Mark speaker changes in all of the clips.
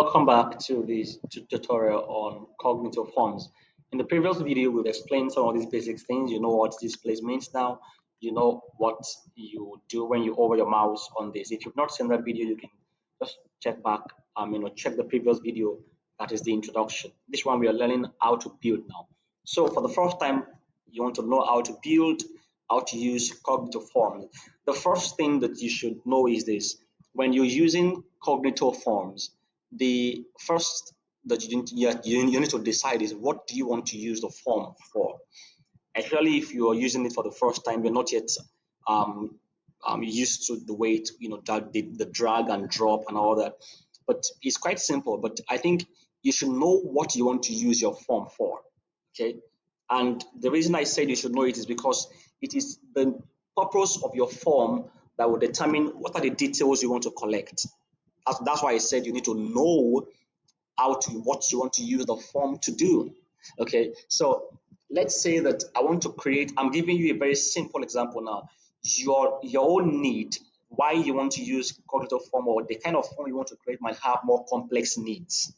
Speaker 1: Welcome back to this tutorial on Cognito Forms. In the previous video, we've explained some of these basic things. You know what displays means now. You know what you do when you hover your mouse on this. If you've not seen that video, you can just check back, check the previous video. That is the introduction. This one, we are learning how to build now. So for the first time, you want to know how to build, how to use Cognito Forms. The first thing that you should know is this. When you're using Cognito Forms, the first that you need to decide is what do you want to use the form for. Especially if you are using it for the first time, you're not yet used to the way the drag and drop and all that. But it's quite simple. But I think you should know what you want to use your form for. Okay, and the reason I said you should know it is because it is the purpose of your form that will determine what are the details you want to collect. That's why I said you need to know what you want to use the form to do. Okay, so let's say that I want to create. I'm giving you a very simple example now. Your own need, why you want to use Cognito Form, or the kind of form you want to create might have more complex needs.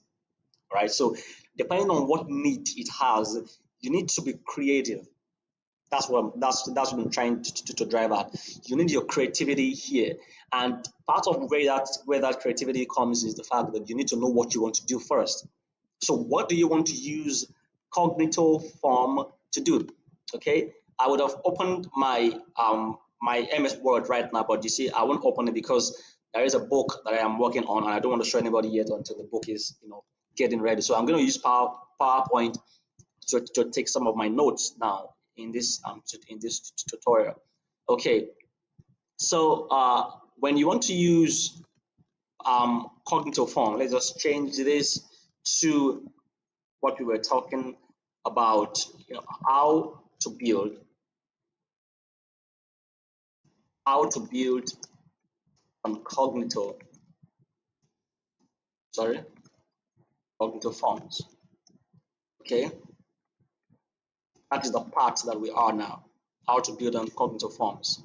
Speaker 1: All right, so depending on what need it has, you need to be creative. That's what I'm trying to drive at. You need your creativity here, and part of where that creativity comes is the fact that you need to know what you want to do first. So what do you want to use Cognito Form to do? Okay, I would have opened my my MS Word right now, but you see, I won't open it because there is a book that I am working on, and I don't want to show anybody yet until the book is getting ready. So I'm going to use PowerPoint to take some of my notes now in this tutorial. Okay, so when you want to use Cognito Form, let's just change this to what we were talking about, how to build on Cognito Forms. Okay, that is the part that we are now, how to build on Cognito Forms.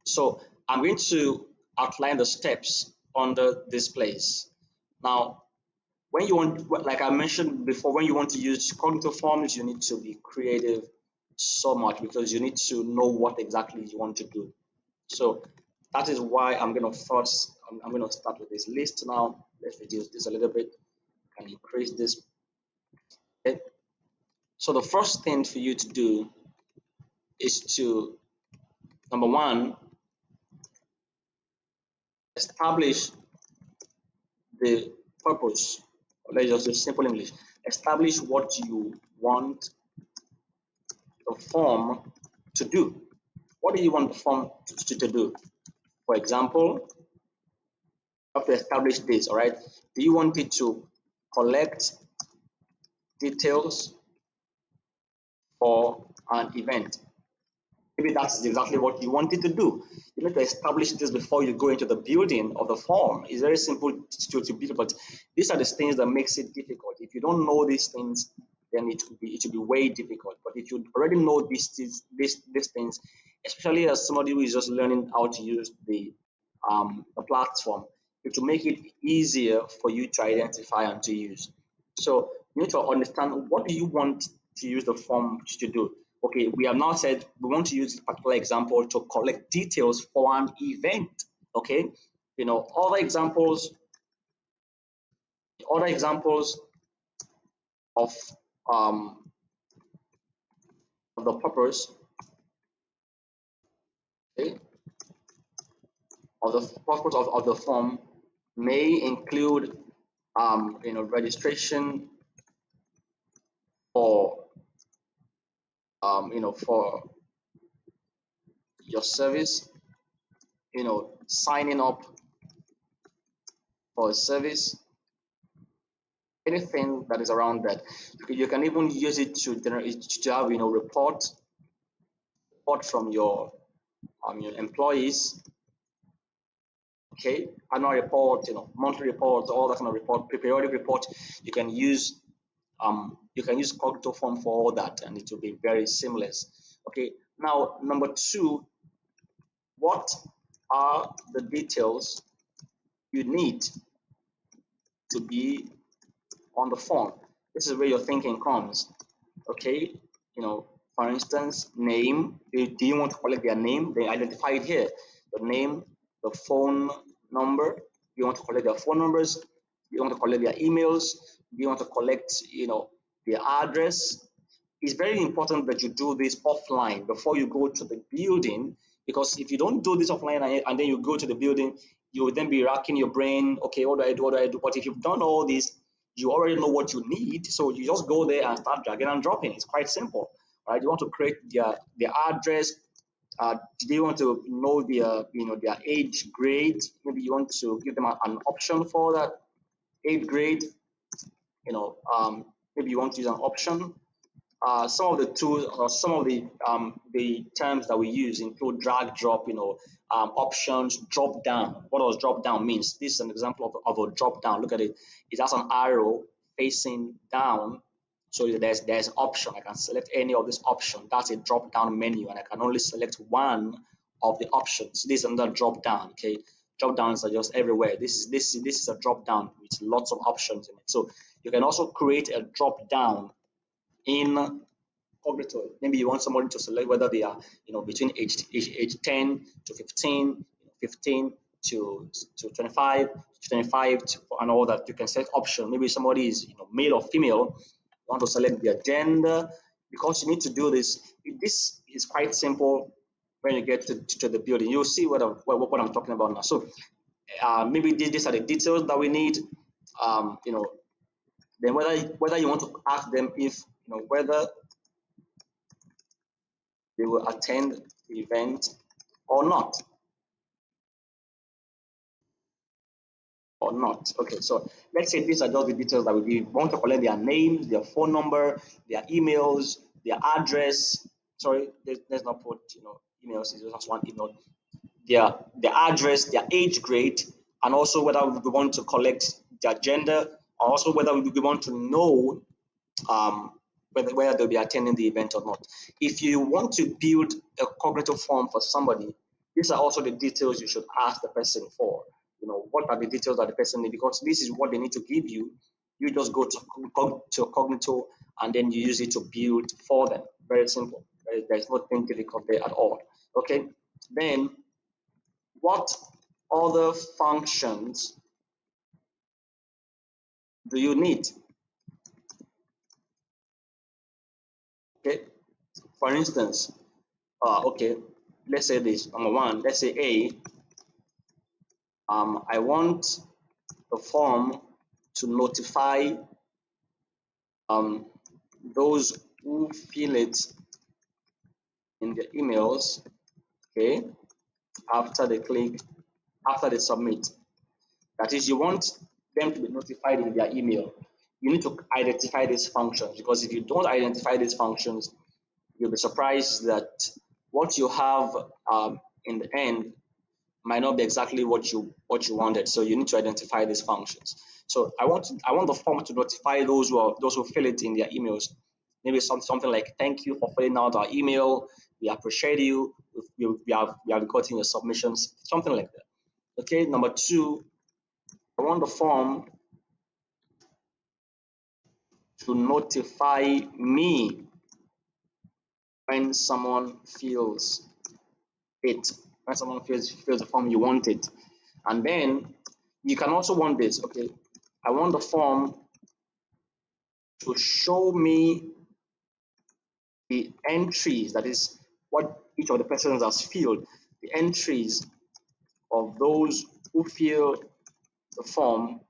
Speaker 1: So I'm going to outline the steps under this place. Now, when you want, like I mentioned before, when you want to use Cognito Forms, you need to be creative so much because you need to know what exactly you want to do. So that is why I'm going to start with this list now. Let's reduce this a little bit and increase this. Okay. So the first thing for you to do is to, number one, establish the purpose. Let's just use simple English. Establish what you want the form to do. What do you want the form to do? For example, you have to establish this, all right? Do you want it to collect details for an event? Maybe that's exactly what you want it to do. You need to establish this before you go into the building of the form. It's very simple to build, but these are the things that makes it difficult. If you don't know these things, then it will be way difficult. But if you already know these things, especially as somebody who is just learning how to use the platform, it will make it easier for you to identify and to use. So you need to understand, what do you want to use the form to do? Okay, we have now said we want to use this particular example to collect details for an event. Okay, other examples of the purpose, okay, of the purpose of the form may include registration for for your service, signing up for a service, anything that is around that. You can even use it to generate, to have report from your employees. Okay, annual report, monthly reports, all that kind of report, periodic report. You can use Cognito Form for all that, and it will be very seamless. Okay, now number two, what are the details you need to be on the form. This is where your thinking comes. Okay, for instance, name. Do you want to collect their name? They identify it here. The name, the phone number. You want to collect their phone numbers. You want to collect their emails. You want to collect, their address. It's very important that you do this offline before you go to the building, because if you don't do this offline and then you go to the building, you will then be racking your brain. Okay, what do I do? What do I do? But if you've done all this, you already know what you need, so you just go there and start dragging and dropping. It's quite simple, right? You want to create their address. Do you want to know their age grade? Maybe you want to give them an option for that age grade. Maybe you want to use an option. Some of the tools or some of the terms that we use include drag drop, options, drop down. What does drop down means? This is an example of a drop down. Look at it. It has an arrow facing down. So there's option. I can select any of this option. That's a drop down menu, and I can only select one of the options. This is another drop down. Okay, drop downs are just everywhere. This is a drop down with lots of options in it. So you can also create a drop down in Cognito. Maybe you want somebody to select whether they are, between age 10 to 15, 15 to 25, 25 and all that. You can select option. Maybe somebody is, male or female. You want to select their gender, because you need to do this. This is quite simple. When you get to the building, you'll see what I'm talking about now. So maybe these are the details that we need. Then whether you want to ask them if, whether they will attend the event or not. Okay, so let's say these are just the details that we want to collect: their names, their phone number, their emails, their address. Sorry, let's not put emails. It's just one email. Their address, their age grade, and also whether we want to collect their gender, or also whether we want to know um, whether they'll be attending the event or not. If you want to build a cognitive form for somebody, these are also the details you should ask the person for. What are the details that the person needs? Because this is what they need to give you. You just go to Cognito and then you use it to build for them. Very simple. There's nothing difficult there at all. Okay. Then, what other functions do you need? Okay. For instance, okay, let's say this. Number one, let's say A, I want the form to notify those who fill it in their emails, okay, after they submit. That is, you want them to be notified in their email. You need to identify these functions, because if you don't identify these functions, you'll be surprised that what you have in the end might not be exactly what you wanted. So you need to identify these functions. So I want the form to notify those who fill it in their emails. Maybe something like, thank you for filling out our email. We appreciate you. We have gotten your submissions. Something like that. Okay. Number two, I want the form to notify me when someone fills it. When someone fills the form, you want it. And then you can also want this. Okay, I want the form to show me the entries, that is what each of the persons has filled, the entries of those who fill the form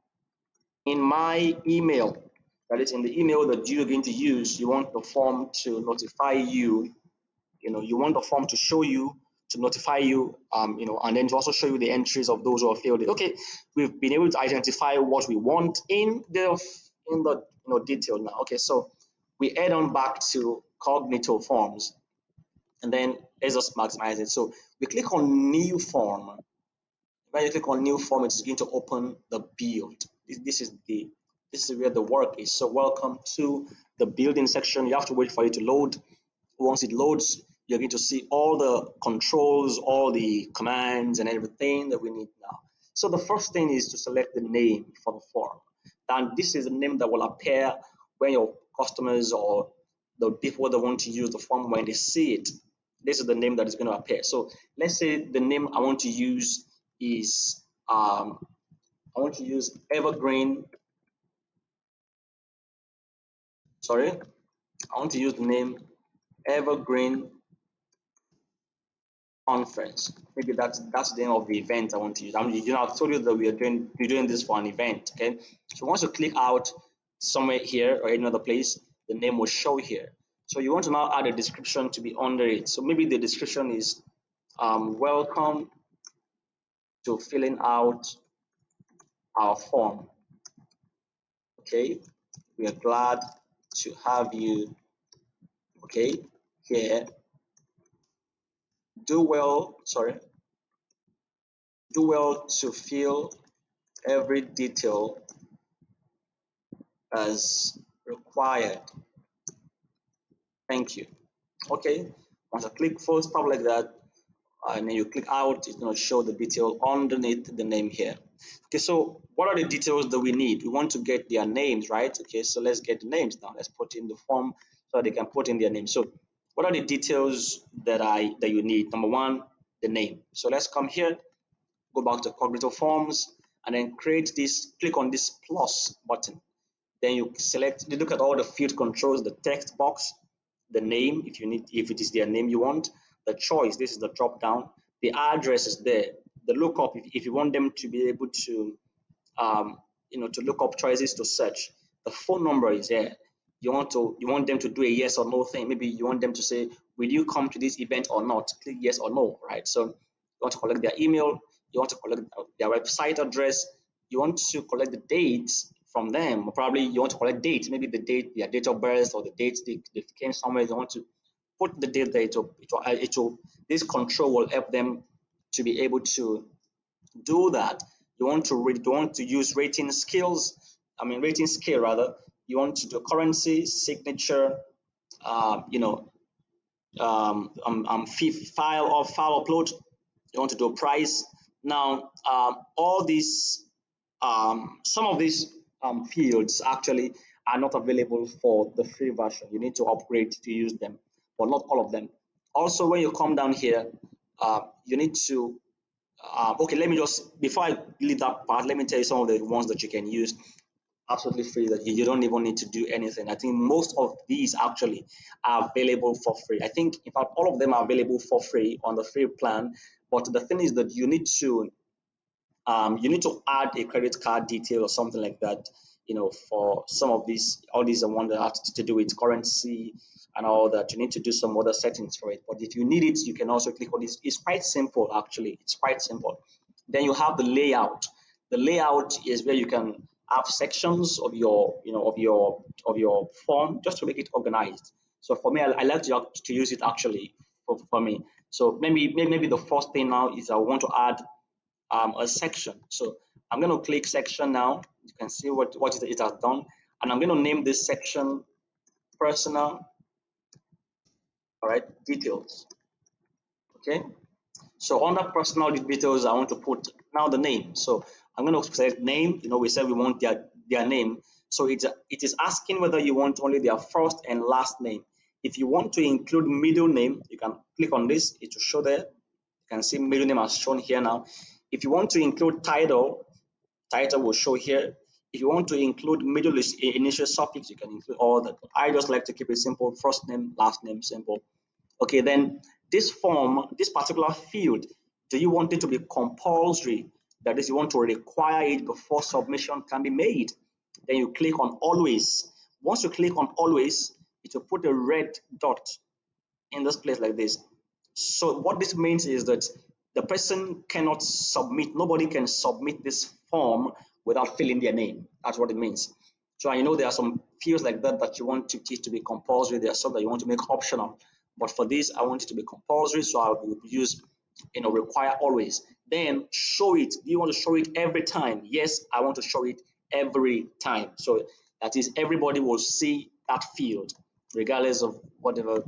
Speaker 1: in my email. That is, in the email that you're going to use, you want the form to notify you. You want the form to show you, to notify you, and then to also show you the entries of those who have filled it. Okay, we've been able to identify what we want in the detail now. Okay, so we head on back to Cognito Forms, and then let's just maximize it. So we click on New Form. When you click on New Form, it is going to open the build. This is where the work is. So welcome to the building section. You have to wait for it to load. Once it loads, you're going to see all the controls, all the commands and everything that we need now. So the first thing is to select the name for the form. then this is the name that will appear when your customers or the people that want to use the form, when they see it, this is the name that is going to appear. So let's say the name I want to use is I want to use Evergreen. Sorry, I want to use the name Evergreen Conference. Maybe that's the name of the event I want to use. I've told you that we're doing this for an event. Okay, so once you click out somewhere here or any other place, the name will show here. So you want to now add a description to be under it. So maybe the description is welcome to filling out our form. Okay, we are glad to have you. Okay, here. Do well to fill every detail as required. Thank you. Okay, once I click full stop like that, and then you click out, it's going to show the detail underneath the name here. Okay, so what are the details that we need? We want to get their names, right? Okay, so let's get the names now. Let's put in the form so they can put in their name. So what are the details that you need? Number one, the name. So let's come here, go back to Cognito Forms, and then click on this plus button. Then you look at all the field controls, the text box, the name, if it is their name you want, the choice, this is the drop down, the address is there, the lookup, if you want them to be able to, to look up choices to search, the phone number is there. You want them to do a yes or no thing. Maybe you want them to say, will you come to this event or not? Click yes or no, right? So you want to collect their email, you want to collect their website address, you want to collect the dates from them, or probably you want to collect dates, maybe the date, their date of birth, or the dates they came somewhere. You want to put the date there. This control will help them to be able to do that. You want to use rating skills. Rating scale rather. You want to do currency, signature, you know, file upload. You want to do price. Now, all these, some of these fields actually are not available for the free version. You need to upgrade to use them, but not all of them. Also, when you come down here, you need to okay, let me just, before I leave that part, let me tell you some of the ones that you can use absolutely free, that you don't even need to do anything. I think most of these actually are available for free. I think, in fact, all of them are available for free on the free plan. But the thing is that you need to add a credit card detail or something like that, for some of these, all these are one that have to do with currency and all that. You need to do some other settings for it. But if you need it, you can also click on this. It's quite simple, actually. It's quite simple. Then you have the layout. The layout is where you can have sections of your form, just to make it organized. So for me, I like to use it actually for me. So maybe the first thing now is I want to add a section. So I'm going to click section now. You can see what it has done. And I'm going to name this section personal, all right, details. Okay. So under personal details, I want to put now the name. So I'm going to select name. We said we want their name. So it is asking whether you want only their first and last name. If you want to include middle name, you can click on this. It will show there. You can see middle name as shown here now. If you want to include title will show here. If you want to include middle initial suffix, you can include all that. I just like to keep it simple: first name, last name, simple. Okay, then this form, this particular field, do you want it to be compulsory? That is, you want to require it before submission can be made. Then you click on always. Once you click on always, it will put a red dot in this place like this. So what this means is that the person cannot submit, nobody can submit this form without filling their name. That's what it means. So I know there are some fields like that you want it to be compulsory. There are some that you want to make optional. But for this, I want it to be compulsory, so I will use, require always. Then show it. Do you want to show it every time? Yes, I want to show it every time. So that is, everybody will see that field, regardless of whatever,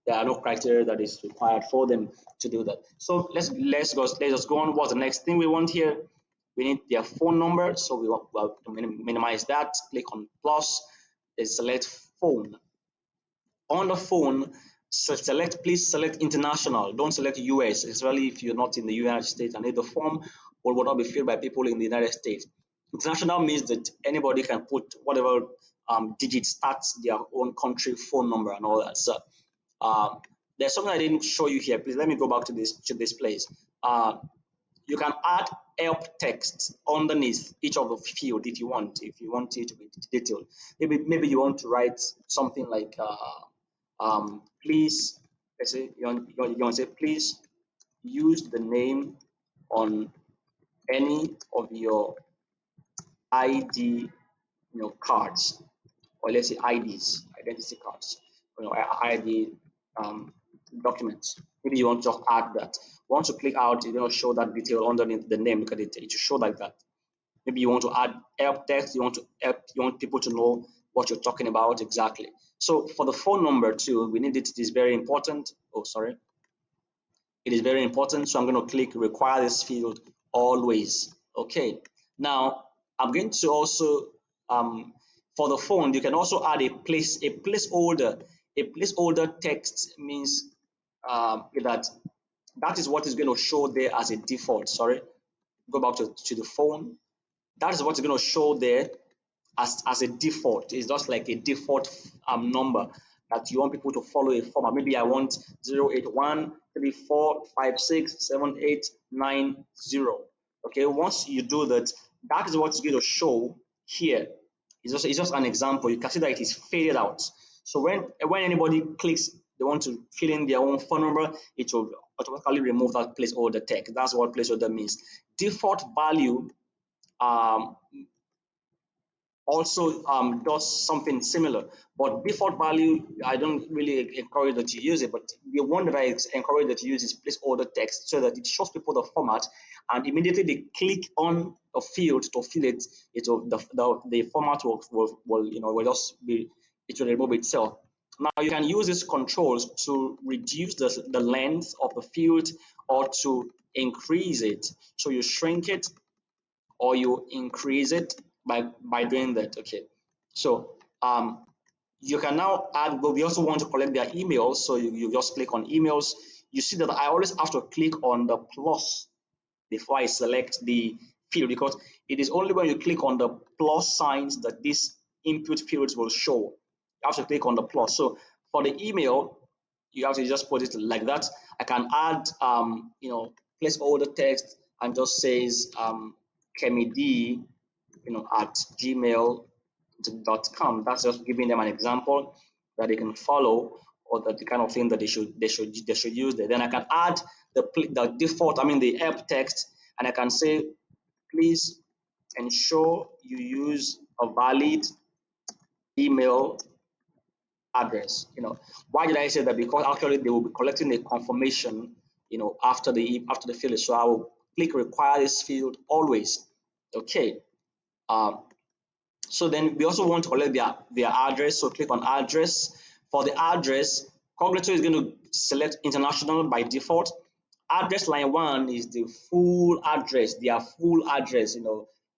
Speaker 1: there are no criteria that is required for them to do that. So let's just go on. What's the next thing we want here? We need their phone number, so we want to minimize that. Click on plus, then select phone. On the phone, please select international. Don't select US, especially if you're not in the United States, and if the form will not be filled by people in the United States. International means that anybody can put whatever digit starts their own country phone number and all that. So there's something I didn't show you here. Please let me go back to this place. You can add help text underneath each of the field if you want it to be detailed. Maybe you want to write something like please, let's say you want to say please use the name on any of your ID cards, or let's say IDs, identity cards, ID um, documents. Maybe you want to just add that. Once you click out, you're going to show that detail underneath the name. Look at it; it should show like that. Maybe you want to add help text. You want people to know what you're talking about exactly. So for the phone number too, we need it. It is very important. Oh, sorry. It is very important. So I'm going to click require this field always. Okay. Now I'm going to also for the phone, you can also add a placeholder. A placeholder text means that is what is going to show there as a default. Sorry, go back to the phone. That is what's going to show there as a default. It's just like a default number that you want people to follow a format. Maybe I want 08134567890. Okay, once you do that, that is what's going to show here. It's just an example. You can see that it is faded out. So when anybody clicks, they want to fill in their own phone number, it will automatically remove that placeholder text. That's what placeholder means. Default value um, also does something similar. But default value, I don't really encourage that you use it, but the one that I encourage that you use is placeholder text, so that it shows people the format, and immediately they click on a field to fill it, the format will just be, it will remove itself. Now you can use these controls to reduce the length of the field or to increase it. So you shrink it or you increase it by doing that. Okay, so you can now add, but we also want to collect their emails, so you just click on emails. You see that I always have to click on the plus before I select the field, because it is only when you click on the plus signs that these input fields will show. You have to click on the plus. So for the email, you have to just put it like that. I can add placeholder text and just says kemid at gmail.com. That's just giving them an example that they can follow, or that the kind of thing that they should use there. Then I can add the default, the help text, and I can say, please ensure you use a valid email address. Why did I say that? Because actually they will be collecting a confirmation, after the field. So I will click require this field always. Okay. So then we also want to collect their address. So click on address. For the address, Cognito is going to select international by default. Address line 1 is the full address, their full address,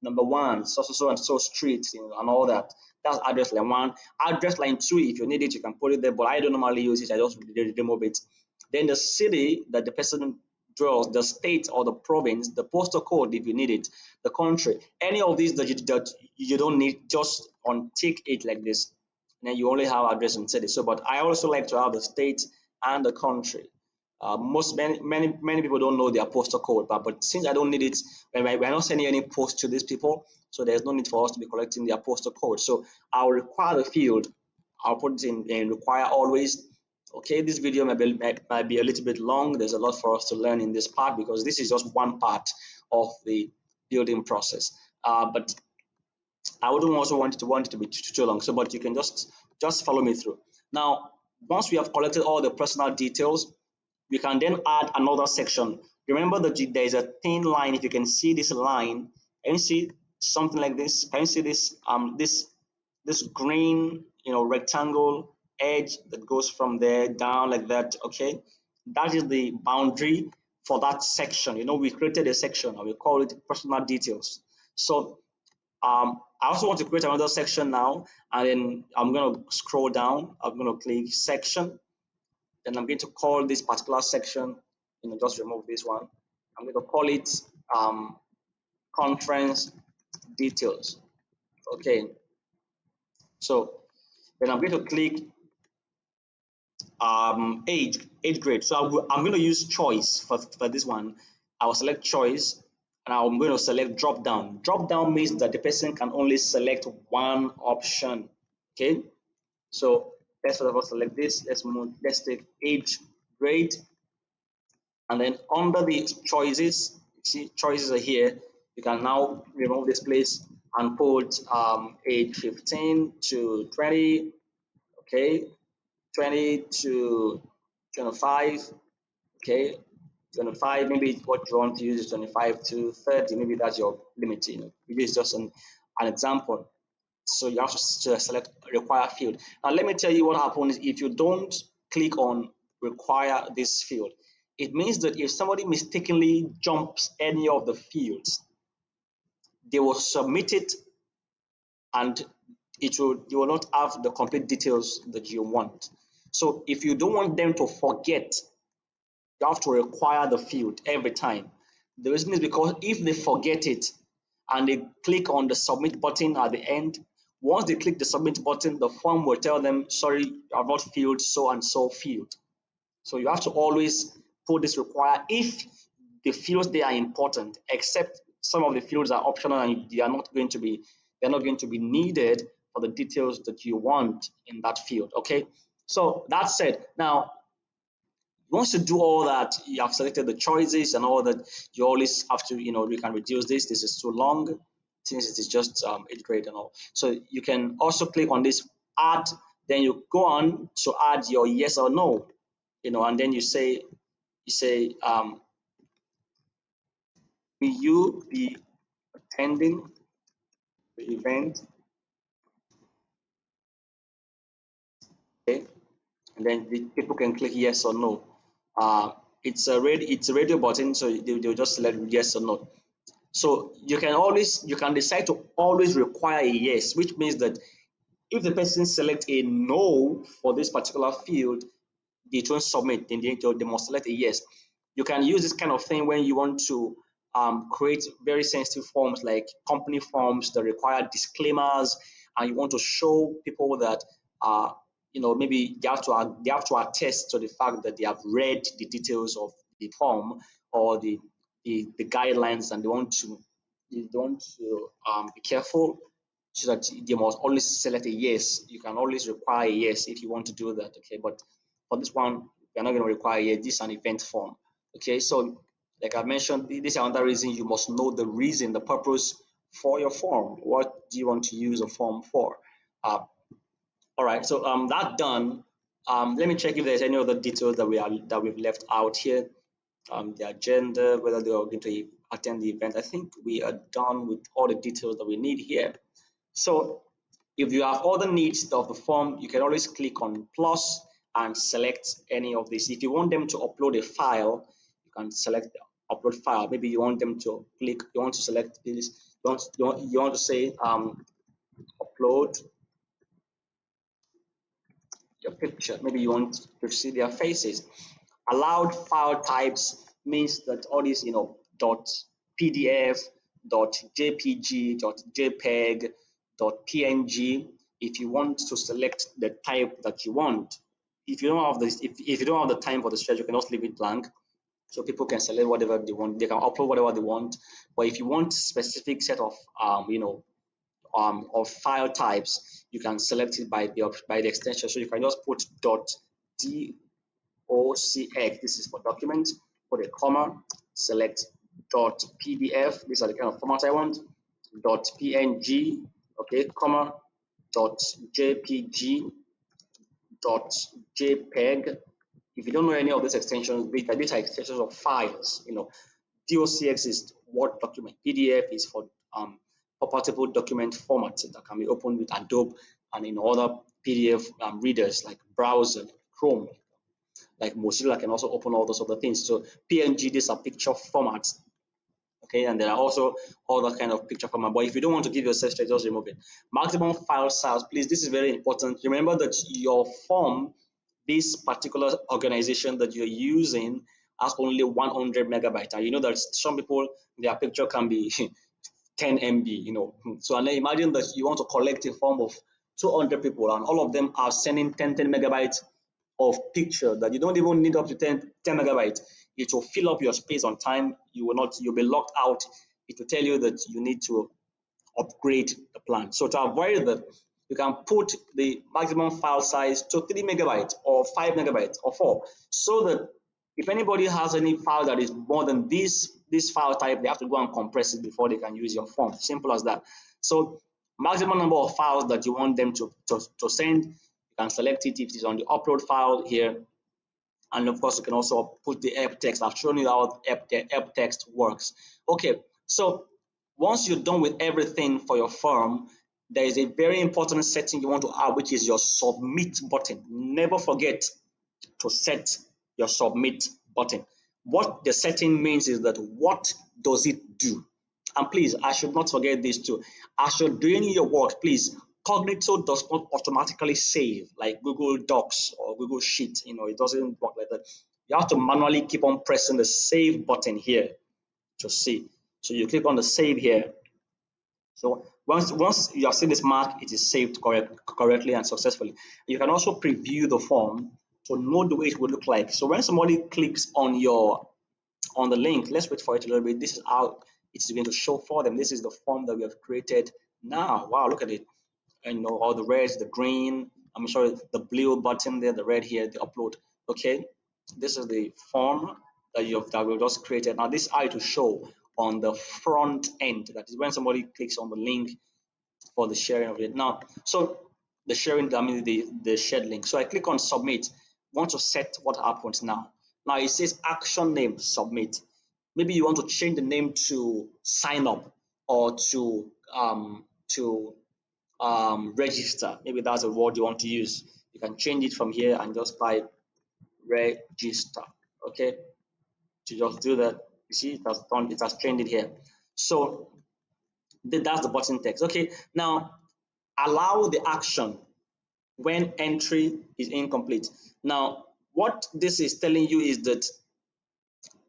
Speaker 1: number 1, so and so street, and all that. That's address line 1. Address line 2, if you need it, you can put it there, but I don't normally use it. I just remove it. Then the city that the person dwells, the state or the province, the postal code if you need it, the country, any of these that you don't need, just untick it like this. And then you only have address and city. So, but I also like to have the state and the country. Many people don't know their postal code, but since I don't need it, we're not sending any post to these people, so there's no need for us to be collecting their postal code. So I'll require the field. I'll put it in require always. Okay, this video might be a little bit long. There's a lot for us to learn in this part, because this is just one part of the building process. But I wouldn't also want it to be too long. So, but you can just follow me through. Now, once we have collected all the personal details, we can then add another section. Remember that there is a thin line. If you can see this line, can you see something like this? Can you see this this green rectangle edge that goes from there down like that? Okay, that is the boundary for that section. We created a section and we call it personal details. So I also want to create another section now, and then I'm going to scroll down. I'm going to click section. Then I'm going to call this particular section, just remove this one. I'm going to call it conference details. Okay. So then I'm going to click age grade. So I'm going to use choice for this one. I'll select choice and I'm going to select drop down. Drop down means that the person can only select one option. Okay. So let's first of all select this. Let's take age grade, and then under the choices, see choices are here. You can now remove this place and put age 15 to 20. Okay, 20 to 25. Okay, 25, maybe what you want to use is 25 to 30. Maybe that's your limit. Maybe it's just an example. So you have to select require field. Now let me tell you what happens if you don't click on require this field. It means that if somebody mistakenly jumps any of the fields, they will submit it and you will not have the complete details that you want. So if you don't want them to forget, you have to require the field every time. The reason is because if they forget it and they click on the submit button at the end, once they click the submit button, the form will tell them, sorry, you have not filled so and so field. So you have to always put this require if the fields they are important, except some of the fields are optional and they are not going to be needed for the details that you want in that field. Okay. So that said, now once you do all that, you have selected the choices and all that, you always have to, we can reduce this. This is too long since it is just 8th grade and all. So you can also click on this add, then you go on to add your yes or no, and then you say, will you be attending the event? Okay, and then the people can click yes or no. It's a radio button, so they'll just select yes or no. So you can decide to always require a yes, which means that if the person select a no for this particular field, they don't submit, then they must select a yes. You can use this kind of thing when you want to create very sensitive forms like company forms that require disclaimers, and you want to show people that maybe they have to attest to the fact that they have read the details of the form or the guidelines, and they want to be careful, so that they must always select a yes. You can always require a yes if you want to do that. Okay, but for this one, we're not going to require a yes. This is an event form. Okay, so like I mentioned, this is another reason you must know the reason, the purpose for your form. What do you want to use a form for? All right, so that done. Let me check if there's any other details that we've left out here. The agenda, whether they are going to attend the event. I think we are done with all the details that we need here. So if you have all the needs of the form, you can always click on plus and select any of these. If you want them to upload a file, you can select upload file. Maybe you want them to you want to select this, you want to say upload your picture. Maybe you want to see their faces. Allowed file types means that all these, dot PDF, dot JPG, dot JPEG, dot PNG. If you want to select the type that you want, if you don't have this, if you don't have the time for the stretch, you can just leave it blank. So people can select whatever they want. They can upload whatever they want. But if you want specific set of of file types, you can select it by the extension. So you can just put dot docx. This is for document. Put a comma. Select dot PDF. These are the kind of format I want. Dot PNG. Okay, comma. Dot JPG. Dot JPEG. If you don't know any of these extensions, these are extensions of files. DOCX is Word document. PDF is for compatible document format that can be opened with Adobe and in other PDF readers like browser, Chrome, like Mozilla can also open all those other things. So PNG, these are picture formats. Okay, and there are also other kind of picture format. But if you don't want to give yourself straight, just remove it. Maximum file size, please. This is very important. Remember that your form, this particular organization that you're using, has only 100 megabytes. And you know that some people, their picture can be 10 MB, So and then imagine that you want to collect a form of 200 people and all of them are sending 10 megabytes of picture that you don't even need up to 10 megabytes. It will fill up your space on time. You'll be locked out. It will tell you that you need to upgrade the plan. So to avoid that, you can put the maximum file size to 3 megabytes or 5 megabytes or 4, so that if anybody has any file that is more than this file type, they have to go and compress it before they can use your form. Simple as that. So maximum number of files that you want them to send, you can select it if it is on the upload file here. And of course, you can also put the help text. I've shown you how help text works. Okay, so once you're done with everything for your form, there is a very important setting you want to add, which is your submit button. Never forget to set your submit button. What the setting means is that what does it do? And please, I should not forget this too. As you're doing your work, please, Cognito does not automatically save like Google Docs or Google Sheet. It doesn't work like that. You have to manually keep on pressing the save button here to see. So you click on the save here. So once you have seen this mark, it is saved correctly and successfully. You can also preview the form to know the way it would look like. So when somebody clicks on the link, let's wait for it a little bit. This is how it's going to show for them. This is the form that we have created now. Wow, look at it. And all the red, the green, I'm sorry, the blue button there, the red here, the upload. Okay, this is the form that we just created. Now this is how to show on the front end. That is when somebody clicks on the link for the sharing of it. Now, so the sharing, I mean the shared link. So I click on submit. Want to set what happens now. Now it says action name submit. Maybe you want to change the name to sign up or to register. Maybe that's a word you want to use. You can change it from here and just type register. Okay, to just do that. You see, it has changed it here. So that's the button text. Okay, now allow the action when entry is incomplete. Now, what this is telling you is that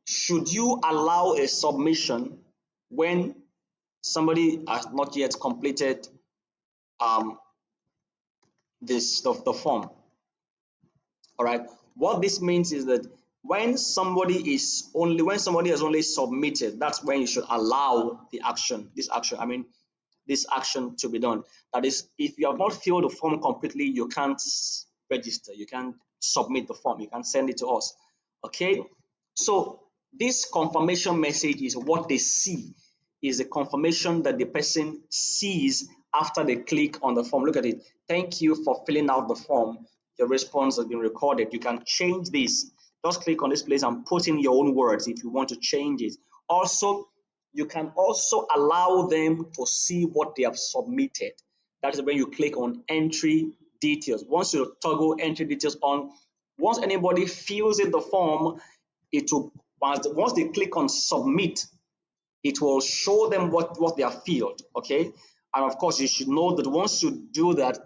Speaker 1: should you allow a submission when somebody has not yet completed um, the form? All right. What this means is that when somebody has only submitted, that's when you should allow this action to be done. That is, if you have not filled the form completely, you can't register, you can't submit the form, you can send it to us. Okay, so this confirmation message is what they see, is a confirmation that the person sees after they click on the form. Look at it. Thank you for filling out the form. Your response has been recorded. You can change this. Just click on this place and put in your own words if you want to change it. Also, you can also allow them to see what they have submitted. That is when you click on entry details. Once you toggle entry details on, once anybody fills in the form, it will once they click on submit, it will show them what they have filled. Okay, and of course you should know that once you do that,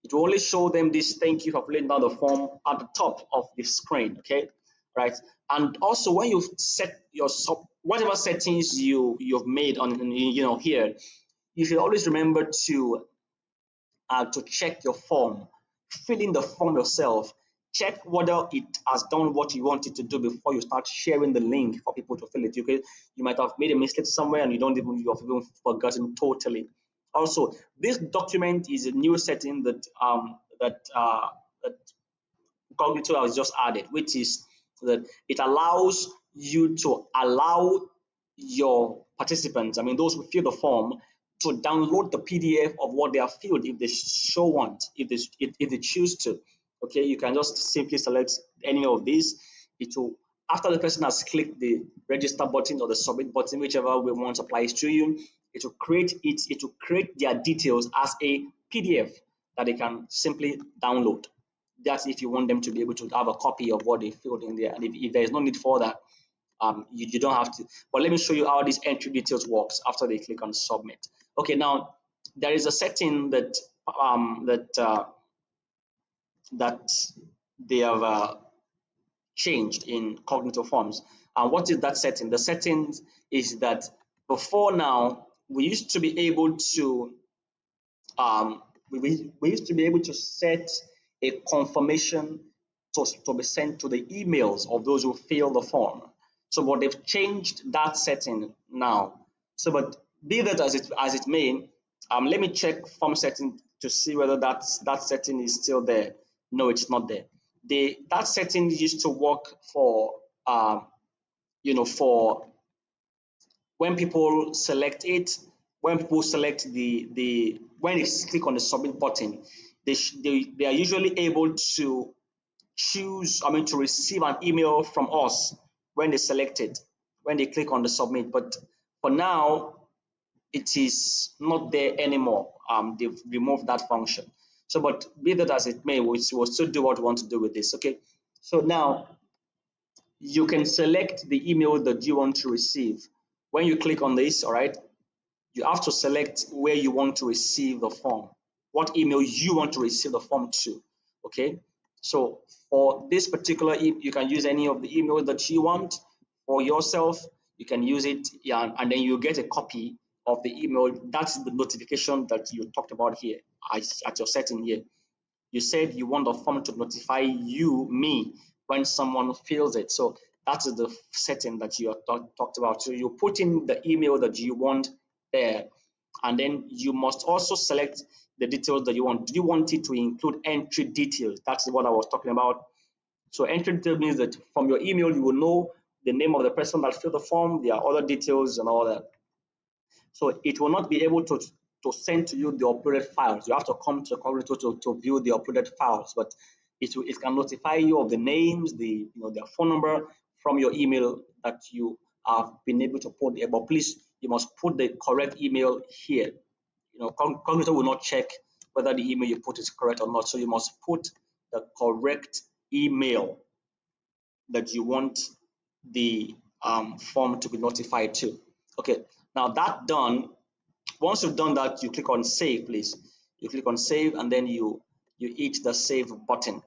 Speaker 1: it will only show them this thank you for filling out the form at the top of the screen. Okay, right. And also when you set your whatever settings you've made on here, you should always remember to check your form, fill in the form yourself, check whether it has done what you want it to do before you start sharing the link for people to fill it. You might have made a mistake somewhere and you have even forgotten totally. Also, this document is a new setting that Cognito has just added, which is that it allows you to allow your participants, I mean those who fill the form, to download the PDF of what they have filled if they if they choose to. Okay, you can just simply select any of these. It will, after the person has clicked the register button or the submit button, whichever way one applies to you, it will create their details as a PDF that they can simply download. That's if you want them to be able to have a copy of what they filled in there. And if there is no need for that, you don't have to. But let me show you how this entry details works after they click on submit. Okay, now there is a setting that that they have changed in Cognito Forms. And what is that setting? The settings is that before now, we used to be able to we used to be able to set a confirmation to be sent to the emails of those who fill the form. So, but they've changed that setting now. So, but be that as it may, let me check form setting to see whether that setting is still there. No, it's not there. That setting used to work for for when people select it, when people select the when they click on the submit button, they are usually able to choose, to receive an email from us when they select it, when they click on the submit. But for now, it is not there anymore. They've removed that function. So, but be that as it may, we will still do what we want to do with this. Okay. So now you can select the email that you want to receive. When you click on this, all right, you have to select where you want to receive the form, what email you want to receive the form to. Okay, so for this particular, you can use any of the emails that you want for yourself. You can use it, yeah, and then you get a copy of the email. That's the notification that you talked about here at your setting here. You said you want the form to notify me, when someone fills it. So that is the setting that you talked about. So you put in the email that you want there, and then you must also select the details that you want. Do you want it to include entry details? That's what I was talking about. So entry detail means that from your email, you will know the name of the person that filled the form, their other details and all that. So it will not be able to send to you the uploaded files. You have to come to Cognito to view the uploaded files, but it can notify you of the names, their phone number from your email that you have been able to put there. But please, you must put the correct email here. Cognito will not check whether the email you put is correct or not. So you must put the correct email that you want the form to be notified to. Okay, now that done, once you've done that, you click on save, please. You click on save and then you hit the save button.